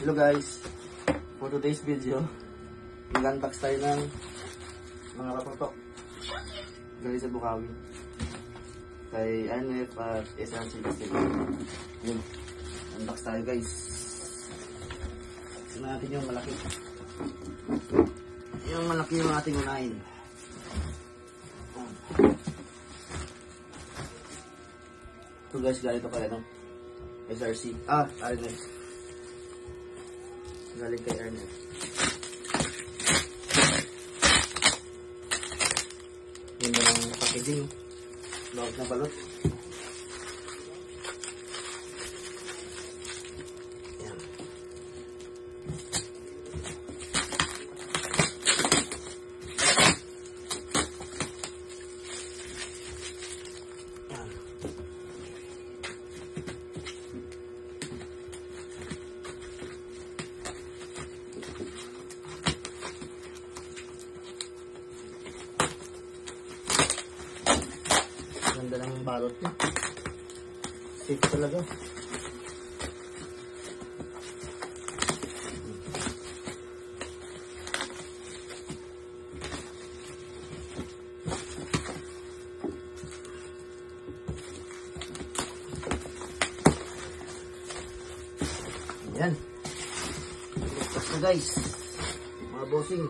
Hello guys, for today's video, mag-unbox tayo ng mga paputok galing sa Bukawi kay RNF at SRC Castillo. Yun, unbox tayo guys. Tignan natin yung malaki. Yung malaki yung ating unahin. Ito guys, galing ito kay SRC, RNF. Galing kay RNF. Yun na lang packaging. Lawag na balot. Ayan. Ayan. Ganda ng balot niya. Safe talaga. Ayan. Tapos na guys. Mga bossing.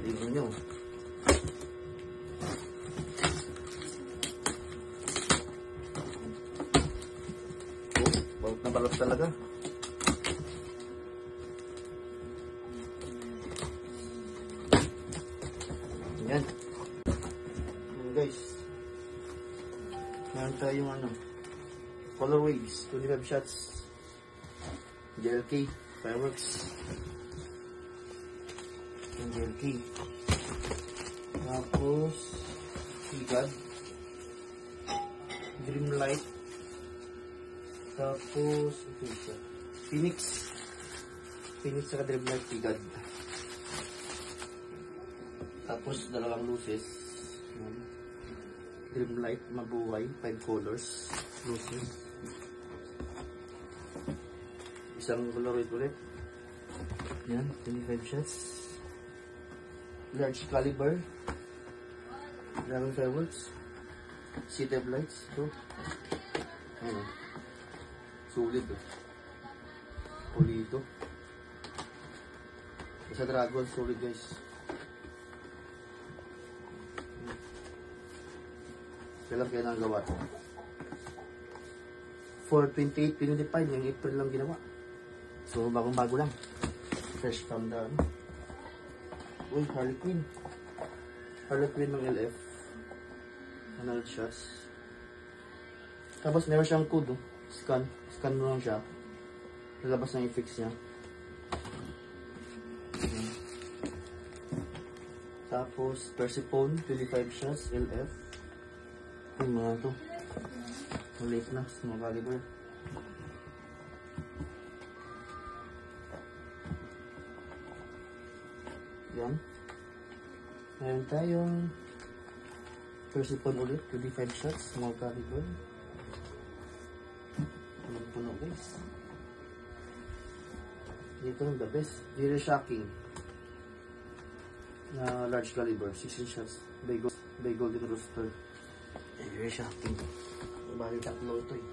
Tingnan nyo. Balot na balot talaga. Ayan. Ayan guys. Meron tayong color waves, 25 shots. JLK fireworks. JLK. Tapos Higad, Dreamlight. Tapos ito siya, Phoenix saka Dreamlight Higad. Tapos dalawang luces. Dreamlight mabuhay, 5 colors luces. Isang color ulit. Yan, 25 shots. Large caliber, Dragon fireworks, city of lights. Ito, ayun, sulit pulido. Sa Dragon, sulit guys. Kailan kaya nang gawa ito? 4/28/25, yung April lang ginawa. So bagong bago lang, fresh from the uy, Harley Quinn ng LF. Another shots. Tapos meron siyang code, scan mo lang siya, lalabas na yung fix niya. Tapos Persephone 25 shots LF. Yung mga to ulit na small caliber. Yan. Meron tayong Persephone ulit, 25 shots, small caliber. Puno guys. Dito yung the best. Very shocking. Na large caliber, 16 shots. By Golden Rooster. Very shocking. Bali tatlo ito eh.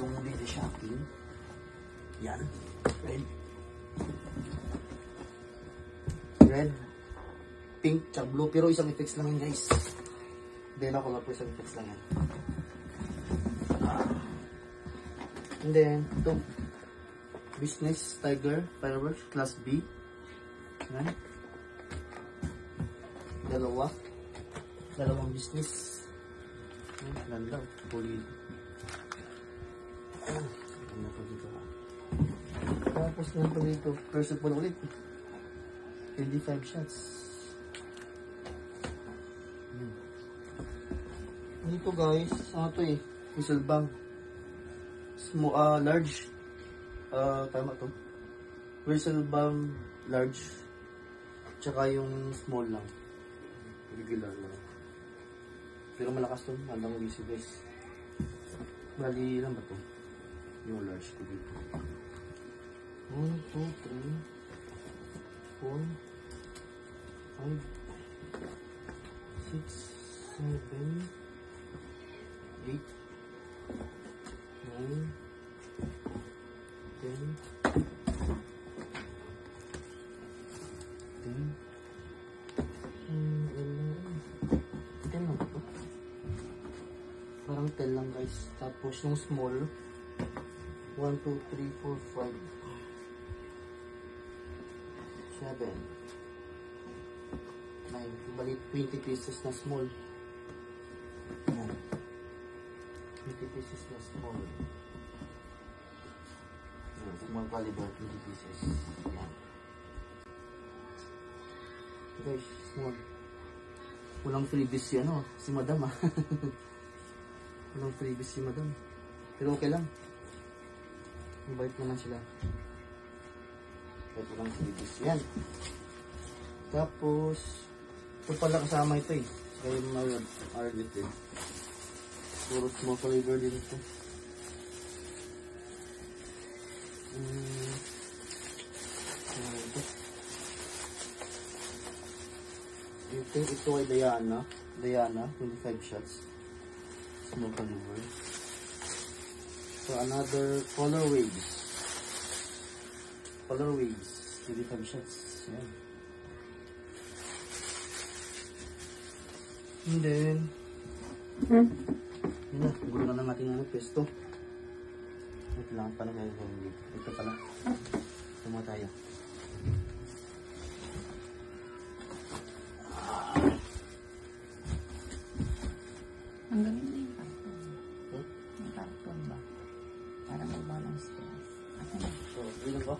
Yung very shocking. Yan. Red, pink, tsaka blue. Pero isang effects lang yun guys. Bella color po, isang effects lang yan. And then, ito. Business Tiger Fireworks Class B. Yan. Dalawang business. Yan, ganda. Pulido. Ayan. Ano po dito ha. Tapos naman po dito, Persephone ulit. 25 shots. Dito guys, ano to eh, whistle bomb. Large. Tama to. Whistle bomb large Tsaka yung small lang. Regular lang. Pero malakas to. Mandang easy guys. Bali lang ba to? Yung large ko dito. 1, 2, 3, 4, 5, 6, 7, 8, 9, 10, 10 lang ito. Parang 10 lang guys. Tapos yung small 1, 2, 3, 4, 5 7 9. Balik 20 pieces na small. Yan. 20 pieces na small. Yan. Small caliber 20 pieces. Yan. Guys, small. Walang freebies si ano, si madam ah. Walang freebies si madam. Pero okay lang. Mabait naman sila. Kahit walang freebies. Yan. Tapos, ito pala kasama ito eh. Kaya yung mga argit din. Puro small caliber din ito. I think ito ay Diana. Diana, 25 shots. Small caliber. So another color waves. Color waves, 25 shots. Yan. And then, yun na, gulo na ng ating pesto. Ito lang pala kayo dito. Ito pala. Ito mo tayo. Ang galing na yung karton. Yung karton ba? Para mag-balance stress. Ako na. So, ilan ba?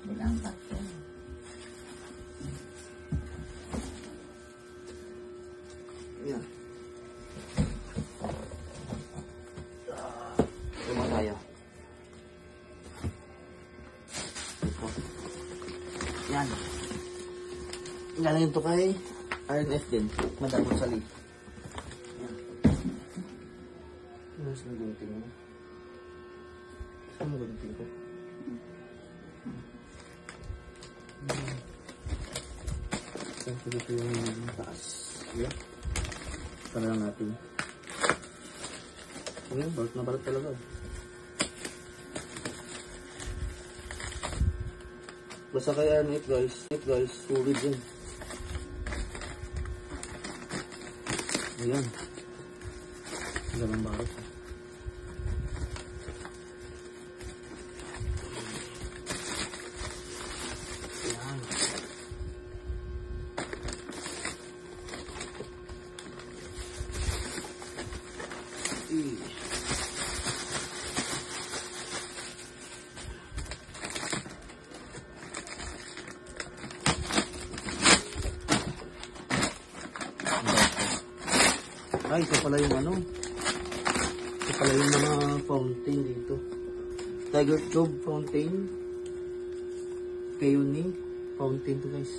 Bilang karton. Yan. Ito mo tayo. Ito. Yan. Galing ito kay RNF din. Madam Gonzales. Mas nagunting mo. Saan nagunting ko? Saan ko dito yung taas? Yan. Para lang natin. Ayan, balat na balat talaga. Basta kaya it guys, tubig yun. Ayan. Ganang balat. Ay, ito pala yung ano. Ito pala yung mga fountain dito. Tiger Tube Fountain. Peony Fountain to guys.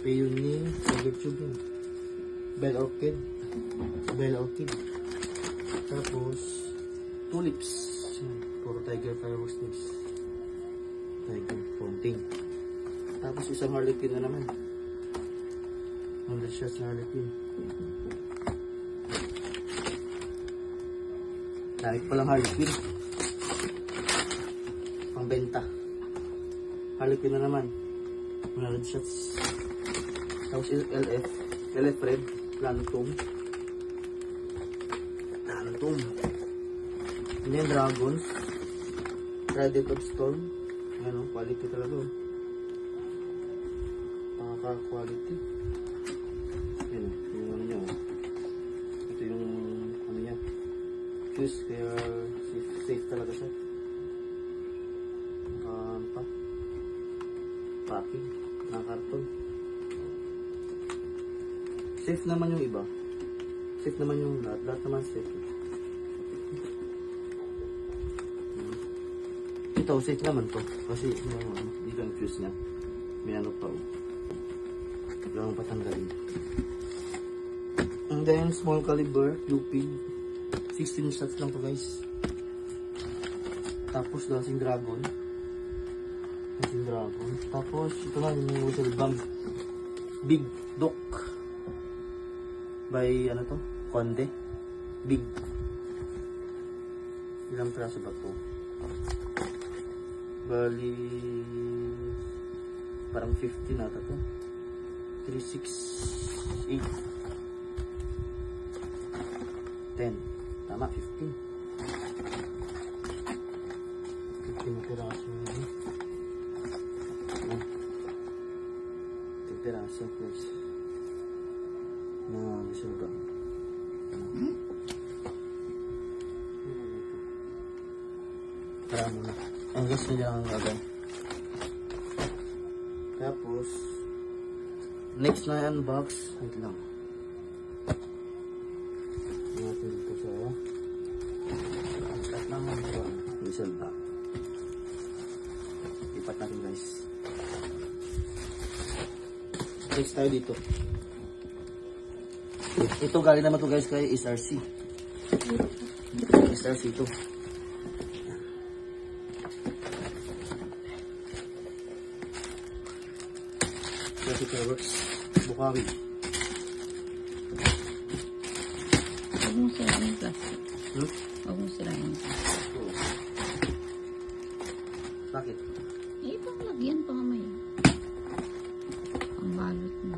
Peony, Tiger Tube yun. Bell Orchid. Bell Orchid. Tapos, tulips. Puro Tiger Fireworks tips. Tiger Fountain. Tapos isang Harlequin na naman. 100 shots na Harlequin. Dahil palang Harlequin. Pangbenta. Harlequin na naman. 100 shots. Tapos LF Red. Plantum. And then Dragons. Trident of Storm. Ayan o, quality talaga o. Pangaka-quality. Ayan o, yung ano niya o. Ito yung ano niya. Fuse, kaya safe talaga siya. Packing, nakakarton. Safe naman yung iba. Safe naman yung lahat. Lahat naman safe. Ito, safe naman to. Kasi hindi kang fuse niya. May ano pa. Kailangan patanggalin. And then, small caliber, Lupin. 16 shots lang to guys. Tapos, Dancing Dragon. Dancing Dragon. Tapos, ito na yung whistle bomb. Big Doc. By, ano to? Conde. Big. Ilang piraso ba to? Bali, parang 50 nata to. 3, 6, 8, 10. Tama, 15. 15 piraso na yun. 15 piraso plus na whistle bomb. Tara muna. Ang gusto nila ang agad. Tapos, next na unbox. Wait lang. Natin dito sa at naman ito ang whistle bomb. Ipat natin guys. Next tayo dito. Ito galing naman to guys kay SRC. SRC ito. SRC Fireworks. Bukawi. Huwag mo sila yung plastic. Huwag mo sila yung plastic. Oo. Bakit? Eh, pang lagyan pa mamaya. Ang balot mo.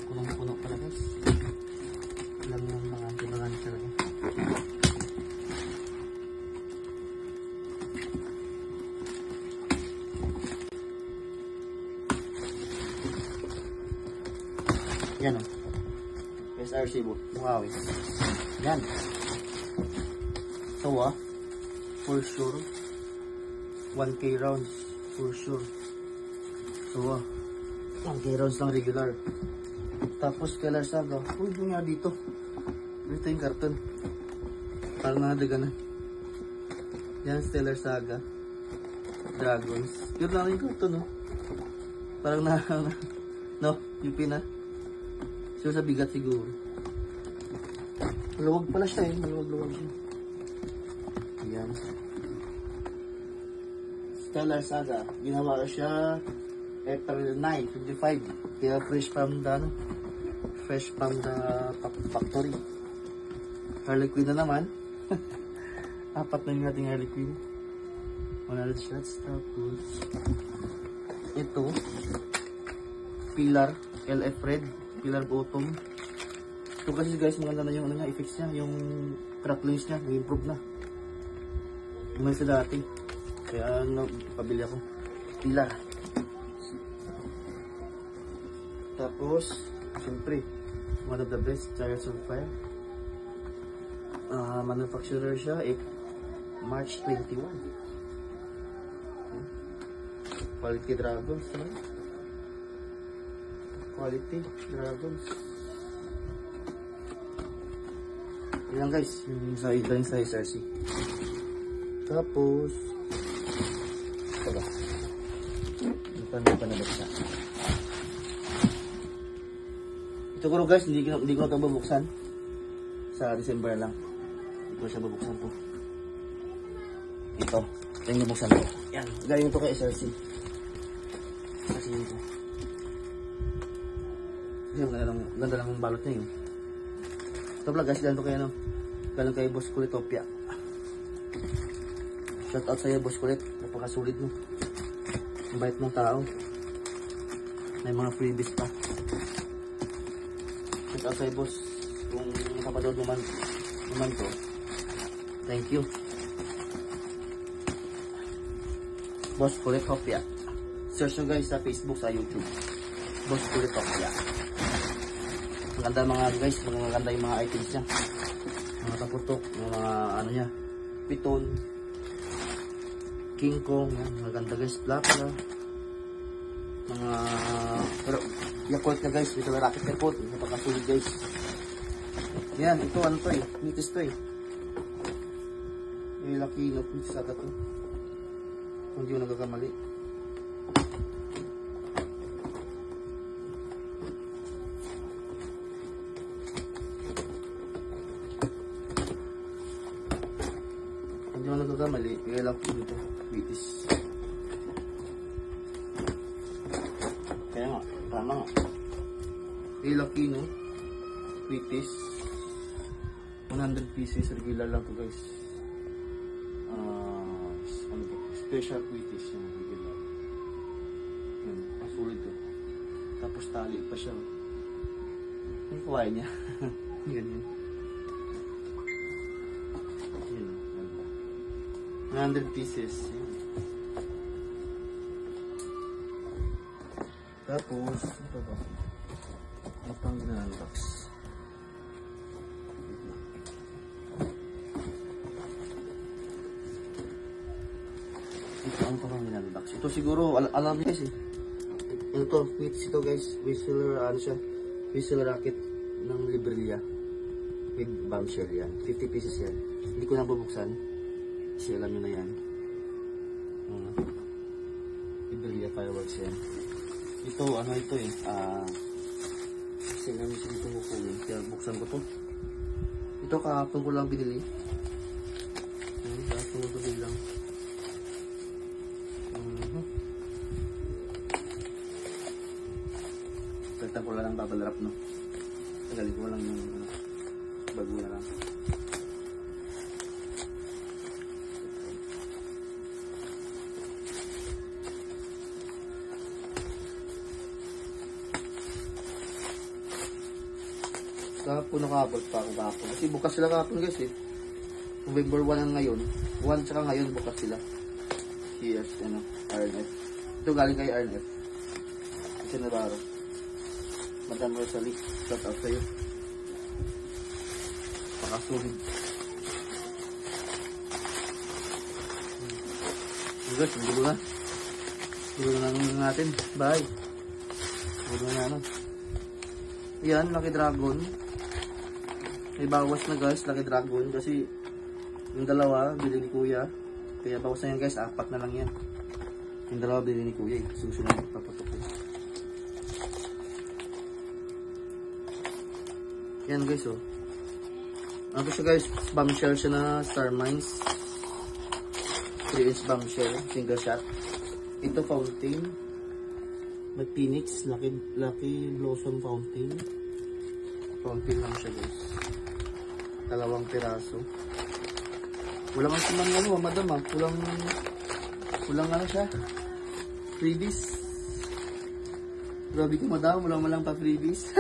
Punong-puno pala guys. Alam mo yung mga anti-bagani talaga. Yan o. SRC Bukawi. Yan. So for sure. 1K rounds. For sure. So 1K rounds lang regular. Tapos Stellar Saga. Uy, yung nga dito. Dito yung karton. Parang nadaga na. Yan, Stellar Saga. Dragons. Yun lang yung karton, no? Parang no, yung pina. So sa bigat siguro. Maluwag pala siya eh. Maluwag-luwag siya. Yan. Stellar Saga. Ginawa siya April 9, 25. Kaya fresh from the factory. Harley Quinn na naman. Apat na yung ating Harley Quinn. 100 shots. Tapos ito Pilar LF Red. Pilar bottom. Ito kasi guys, maganda na yung ano niya, effects niya, yung track lens niya, i-improve na. Umay sa dati. Kaya pabili ako. Pilar. Tapos, siyempre, one of the best, Chariots of Fire. Manufacturer siya, March 21. Quality Dragons, naman. Quality Dragons. Yan guys, yung sa ito yung sa SRC. Tapos, ito ba? Ano pa nabuksan? Ito ko guys, hindi ko na ito babuksan. Sa December lang. Hindi ko siya babuksan po. Ito yung nabuksan ko. Yan, galing ito kay SRC. Kasi ito. Kasi ganda lang ang balot niya yun. Ito pala guys, galing ito kay ano. Galing kay Boss Kulitopia. Shout out sa'yo Boss Kulit. Napakasulit mo. Ang bait mong tao. May mga freebies pa. Shout out sa'yo Boss. Kung nakapanood naman to. Thank you. Boss Kulitopia. Search nyo guys sa Facebook, sa YouTube. Boss Kulitopia. Maganda mga guys, maganda yung mga items niya. Mga kaputok, mga ano niya, piton, King Kong, yan, maganda guys, plaka, mga, pero, Yakult na guys, ito na rocket Yakult, napakasulit guys. Yan, ito ano to eh, nitis to eh. Laki, nitis ata to. Kung di ko nagkakamali. mali. Kaya lang po dito. Quitis. Kaya nga. Tama nga. Kaya laki, no? Quitis. 100 pieces. Regular lang to guys. Ano ba? Special quitis yung regular. Yan. Pasulit to. Tapos tali pa siya. Ang kuwain niya. Ganyan. Yan. 100 pieces. Yan. Tapos, ito ba? Ano pang ginanbox? Ito ang pang ginanbox. Ito siguro, alam niyo guys eh. Ito, quitis ito guys. Whistle, ano siya? Whistle racket ng Libreria. With bombshell yan. 50 pieces yan. Hindi ko na bubuksan. Kasi alam nyo na yan. Libreria fireworks yan. Ito, ano ito eh. Kasi namin siya dito hukumin. Kaya buksan ko to. Ito kahapon ko lang binili. Kahapon ko binili lang. Tagtang ko lang ng bubble wrap, no? Tagalin ko lang yung bago na lang. Kahapon nakabot pa ako kahapon. Kasi bukas sila kahapon guys eh. November 1 ang ngayon. 1 tsaka ngayon bukas sila. Yes, ano, RNF. Ito galing kay RNF. Kasi Navarro. Madam Rosalie, shout out sa'yo. Pakasulit. Guys, gulo na. Gulo na natin. Bye. Gulo na ano. Yan, Lucky Dragon. May bawas na guys, Lucky Dragon. Kasi yung dalawa, bili ni Kuya. Kaya bawas na yan guys, 4 na lang yan. Yung dalawa bili ni Kuya eh. Susunod papatok eh. Yan guys oh. Ano siya guys, bombshell siya na Star Mines. 3-inch bombshell, single shot. Ito fountain. May Phoenix, Lucky Blossom fountain. Fountain lang siya guys. 2 piraso. Kulang ang siman ano, madam ah. Kulang ano siya. Freebies. Grabe ko madam, walang pa freebies.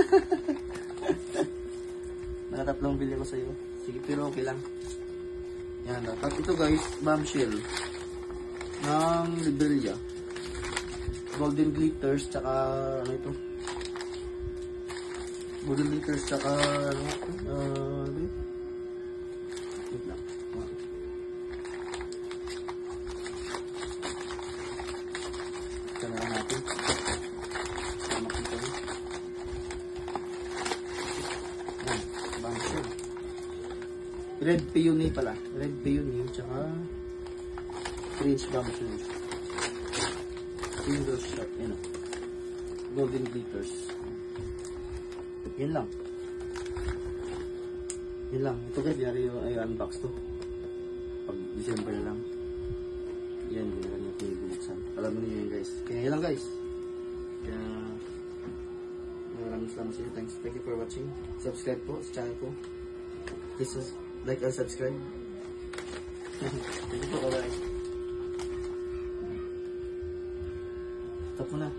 Nakatatlong bili ko sa'yo. Sige, pero okay lang. Yan. Tapos ito guys, bombshell. Ng Libreria. Golden glitters, tsaka ano ito? Golden glitters, tsaka ano? Wait lang. Ito na lang natin. Makita nyo. Bombshell. Red peony pala. Red peony. Tsaka 3-inch bombshell. Single shot. Yan o. Golden glitters. Yan lang. Yan lang. Ito guys, yari yung unbox to. Pag December lang. Yan. Yan yung pinibuksan. Alam niyo yun guys. Kaya yan lang guys. Kaya maraming salamat sa inyo. Thanks. Thank you for watching. Subscribe po sa channel ko. Please like and subscribe. Thank you po. Bye-bye. Stop mo na.